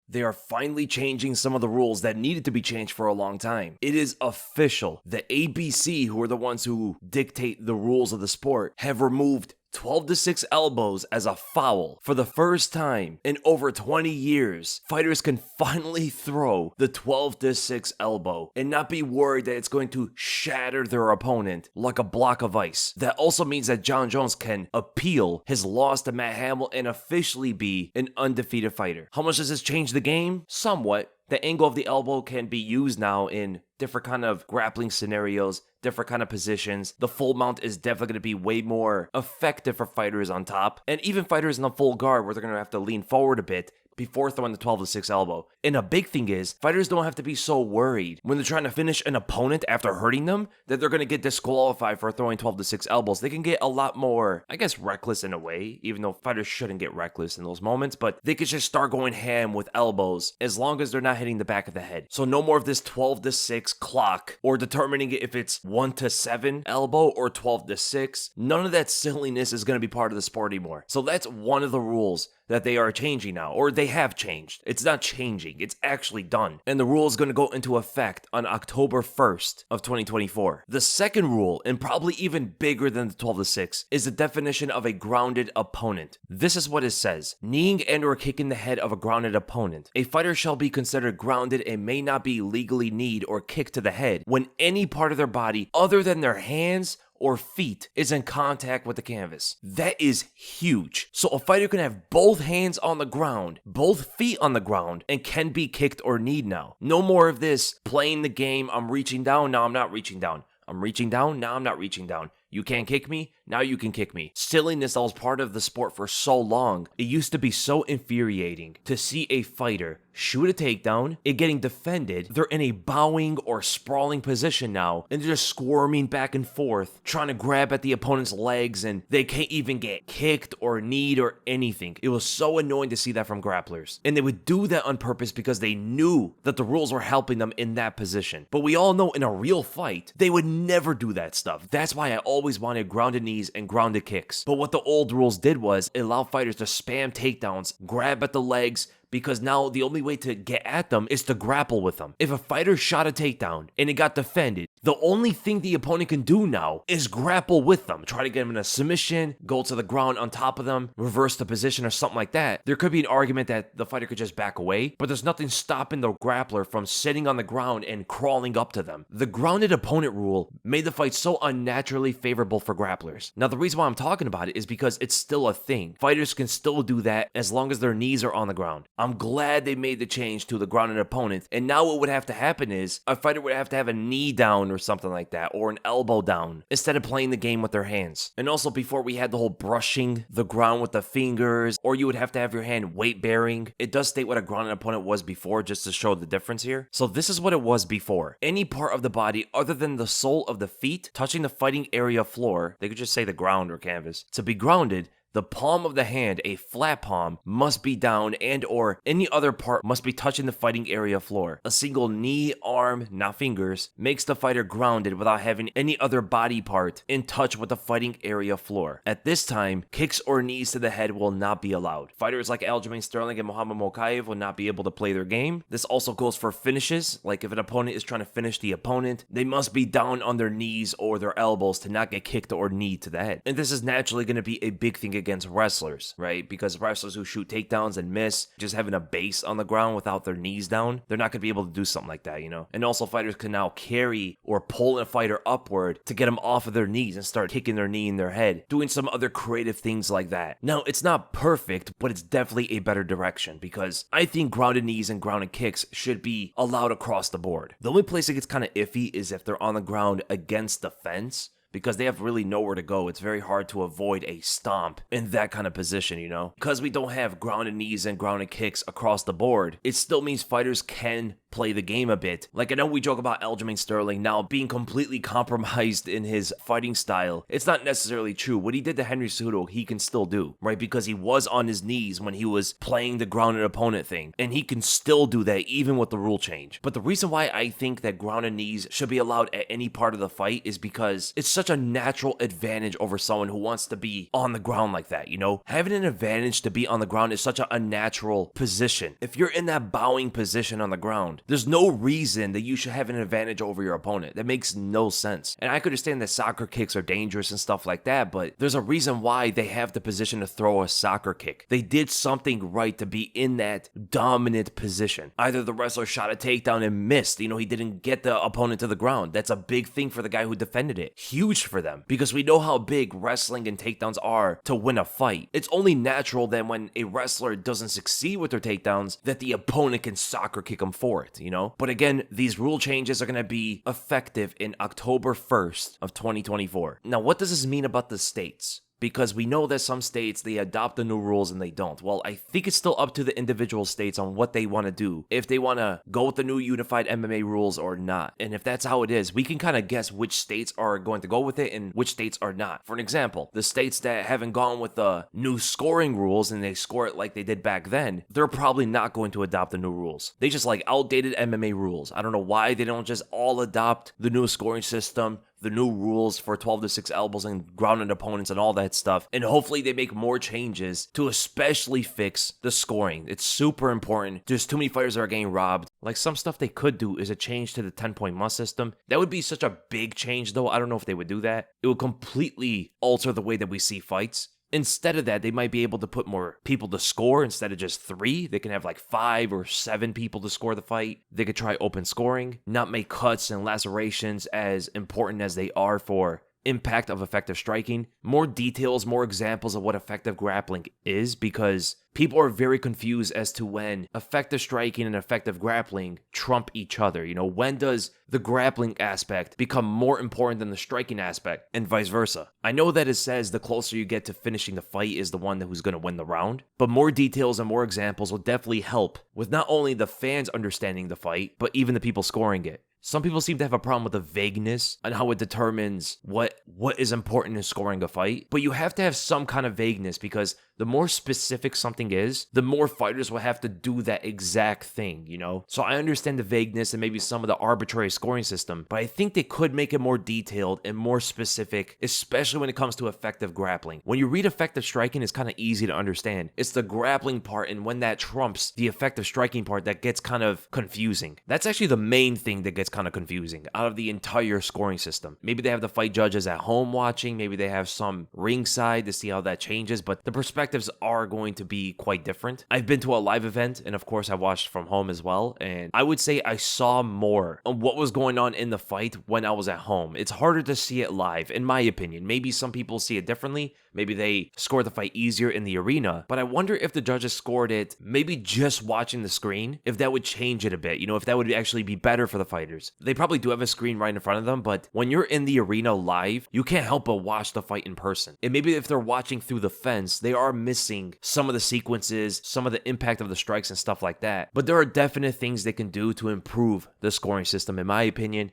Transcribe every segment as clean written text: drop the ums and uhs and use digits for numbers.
They are finally changing some of the rules that needed to be changed for a long time. It is official. The ABC, who are the ones who dictate the rules of the sport, have removed 12-6 elbows as a foul. For the first time in over 20 years, fighters can finally throw the 12-6 elbow and not be worried that it's going to shatter their opponent like a block of ice. That also means that Jon Jones can appeal his loss to Matt Hamill and officially be an undefeated fighter. How much does this change the game? Somewhat. The angle of the elbow can be used now in different kind of grappling scenarios, different kind of positions. The full mount is definitely going to be way more effective for fighters on top, and even fighters in the full guard where they're going to have to lean forward a bit before throwing the 12-6 elbow. And a big thing is, fighters don't have to be so worried when they're trying to finish an opponent after hurting them that they're going to get disqualified for throwing 12-6 elbows. They can get a lot more, I guess, reckless in a way, even though fighters shouldn't get reckless in those moments, but they could just start going ham with elbows as long as they're not hitting the back of the head. So no more of this 12-6 clock or determining if it's 1-7 elbow or 12-6. None of that silliness is going to be part of the sport anymore. So that's one of the rules that they are changing now, or they have changed. It's not changing, it's actually done. And the rule is going to go into effect on October 1st of 2024. The second rule, and probably even bigger than the 12-6, is the definition of a grounded opponent. This is what it says. Kneeing and or kicking the head of a grounded opponent. A fighter shall be considered grounded and may not be legally kneed or kicked to the head when any part of their body other than their hands or feet is in contact with the canvas. That is huge. So a fighter can have both hands on the ground, both feet on the ground, and can be kicked or kneed now. No more of this playing the game, I'm reaching down, now I'm not reaching down. I'm reaching down, now I'm not reaching down. You can't kick me, now you can kick me. Silliness that was part of the sport for so long. It used to be so infuriating to see a fighter shoot a takedown, it getting defended, they're in a bowing or sprawling position now, and they're just squirming back and forth, trying to grab at the opponent's legs, and they can't even get kicked or kneed or anything. It was so annoying to see that from grapplers. And they would do that on purpose because they knew that the rules were helping them in that position. But we all know in a real fight, they would never do that stuff. That's why I always wanted grounded knees and grounded kicks. But what the old rules did was it allowed fighters to spam takedowns, grab at the legs, because now the only way to get at them is to grapple with them. If a fighter shot a takedown and it got defended, the only thing the opponent can do now is grapple with them. Try to get them in a submission, go to the ground on top of them, reverse the position or something like that. There could be an argument that the fighter could just back away, but there's nothing stopping the grappler from sitting on the ground and crawling up to them. The grounded opponent rule made the fight so unnaturally favorable for grapplers. Now, the reason why I'm talking about it is because it's still a thing. Fighters can still do that as long as their knees are on the ground. I'm glad they made the change to the grounded opponent, and now what would have to happen is a fighter would have to have a knee down or something like that, or an elbow down, instead of playing the game with their hands. And also before we had the whole brushing the ground with the fingers, or you would have to have your hand weight bearing. It does state what a grounded opponent was before just to show the difference here. So this is what it was before. Any part of the body other than the sole of the feet touching the fighting area floor, they could just say the ground or canvas, to be grounded, the palm of the hand, a flat palm, must be down and or any other part must be touching the fighting area floor. A single knee, arm, not fingers, makes the fighter grounded without having any other body part in touch with the fighting area floor. At this time, kicks or knees to the head will not be allowed. Fighters like Aljamain Sterling and Muhammad Mokaev will not be able to play their game. This also goes for finishes, like if an opponent is trying to finish the opponent, they must be down on their knees or their elbows to not get kicked or kneed to the head. And this is naturally going to be a big thing against wrestlers, right? Because wrestlers who shoot takedowns and miss, just having a base on the ground without their knees down, they're not going to be able to do something like that, you know? And also fighters can now carry or pull a fighter upward to get them off of their knees and start kicking their knee in their head, doing some other creative things like that. Now, it's not perfect, but it's definitely a better direction because I think grounded knees and grounded kicks should be allowed across the board. The only place it gets kind of iffy is if they're on the ground against the fence, because they have really nowhere to go. It's very hard to avoid a stomp in that kind of position, you know? Because we don't have grounded knees and grounded kicks across the board, it still means fighters can play the game a bit. Like, I know we joke about Aljamain Sterling now being completely compromised in his fighting style. It's not necessarily true. What he did to Henry Cejudo, he can still do, right? Because he was on his knees when he was playing the grounded opponent thing, and he can still do that even with the rule change. But the reason why I think that grounded knees should be allowed at any part of the fight is because it's such a natural advantage over someone who wants to be on the ground like that, you know? Having an advantage to be on the ground is such a unnatural position. If you're in that bowing position on the ground, there's no reason that you should have an advantage over your opponent. That makes no sense. And I could understand that soccer kicks are dangerous and stuff like that, but there's a reason why they have the position to throw a soccer kick. They did something right to be in that dominant position. Either the wrestler shot a takedown and missed, you know, he didn't get the opponent to the ground. That's a big thing for the guy who defended it. Huge for them, because we know how big wrestling and takedowns are to win a fight. It's only natural that when a wrestler doesn't succeed with their takedowns, that the opponent can soccer kick them for it, you know? But again, these rule changes are going to be effective in October 1st of 2024. Now, what does this mean about the states? Because we know that some states, they adopt the new rules and they don't. Well, I think it's still up to the individual states on what they want to do. If they want to go with the new unified MMA rules or not. And if that's how it is, we can kind of guess which states are going to go with it and which states are not. For an example, the states that haven't gone with the new scoring rules and they score it like they did back then, they're probably not going to adopt the new rules. They just like outdated MMA rules. I don't know why they don't just all adopt the new scoring system, the new rules for 12 to 6 elbows and grounded opponents and all that stuff. And hopefully they make more changes to especially fix the scoring. It's super important. There's too many fighters that are getting robbed. Like, some stuff they could do is a change to the 10-point must system. That would be such a big change though. I don't know if they would do that. It would completely alter the way that we see fights. Instead of that, they might be able to put more people to score instead of just 3. They can have like 5 or 7 people to score the fight. They could try open scoring, not make cuts and lacerations as important as they are for impact of effective striking. More details, more examples of what effective grappling is, because people are very confused as to when effective striking and effective grappling trump each other. You know, when does the grappling aspect become more important than the striking aspect, and vice versa? I know that it says the closer you get to finishing the fight is the one who's going to win the round, but more details and more examples will definitely help with not only the fans understanding the fight, but even the people scoring it. Some people seem to have a problem with the vagueness on how it determines what is important in scoring a fight. But you have to have some kind of vagueness, because the more specific something is, the more fighters will have to do that exact thing, you know? So I understand the vagueness and maybe some of the arbitrary scoring system, but I think they could make it more detailed and more specific, especially when it comes to effective grappling. When you read effective striking, it's kind of easy to understand. It's the grappling part, and when that trumps the effective striking part, that gets kind of confusing. That's actually the main thing that gets kind of confusing out of the entire scoring system. Maybe they have the fight judges at home watching, maybe they have some ringside to see how that changes, but the perspectives are going to be quite different. I've been to a live event, and of course I watched from home as well, and I would say I saw more of what was going on in the fight when I was at home. It's harder to see it live, in my opinion. Maybe some people see it differently. Maybe they scored the fight easier in the arena, but I wonder if the judges scored it maybe just watching the screen, if that would change it a bit, you know, if that would actually be better for the fighters. They probably do have a screen right in front of them, but when you're in the arena live, you can't help but watch the fight in person. And maybe if they're watching through the fence, they are missing some of the sequences, some of the impact of the strikes and stuff like that. But there are definite things they can do to improve the scoring system, in my opinion.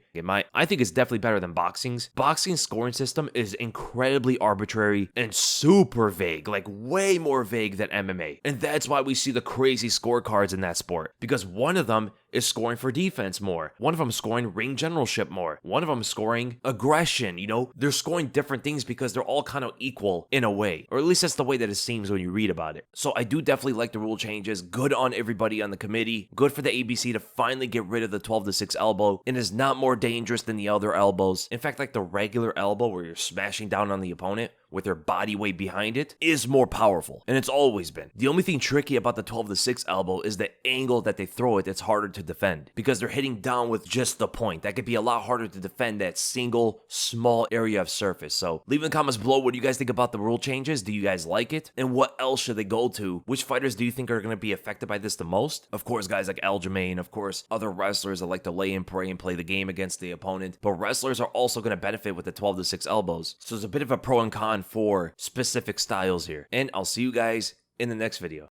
I think it's definitely better than boxing's. Boxing's scoring system is incredibly arbitrary and super vague, like way more vague than MMA. And that's why we see the crazy scorecards in that sport, because one of them is scoring for defense more. One of them is scoring ring generalship more. One of them is scoring aggression. You know, they're scoring different things because they're all kind of equal in a way, or at least that's the way that it seems when you read about it. So I do definitely like the rule changes. Good on everybody on the committee. Good for the ABC to finally get rid of the 12 to 6 elbow. It is not more dangerous than the other elbows. In fact, like the regular elbow where you're smashing down on the opponent with their body weight behind it is more powerful, and it's always been. The only thing tricky about the 12 to 6 elbow is the angle that they throw it. It's harder to defend because they're hitting down with just the point. That could be a lot harder to defend that single small area of surface. So leave in the comments below, what do you guys think about the rule changes? Do you guys like it? And what else should they go to? Which fighters do you think are going to be affected by this the most? Of course, guys like Aljamain, of course, other wrestlers that like to lay and pray and play the game against the opponent, but wrestlers are also going to benefit with the 12 to 6 elbows. So there's a bit of a pro and con for specific styles here. And I'll see you guys in the next video.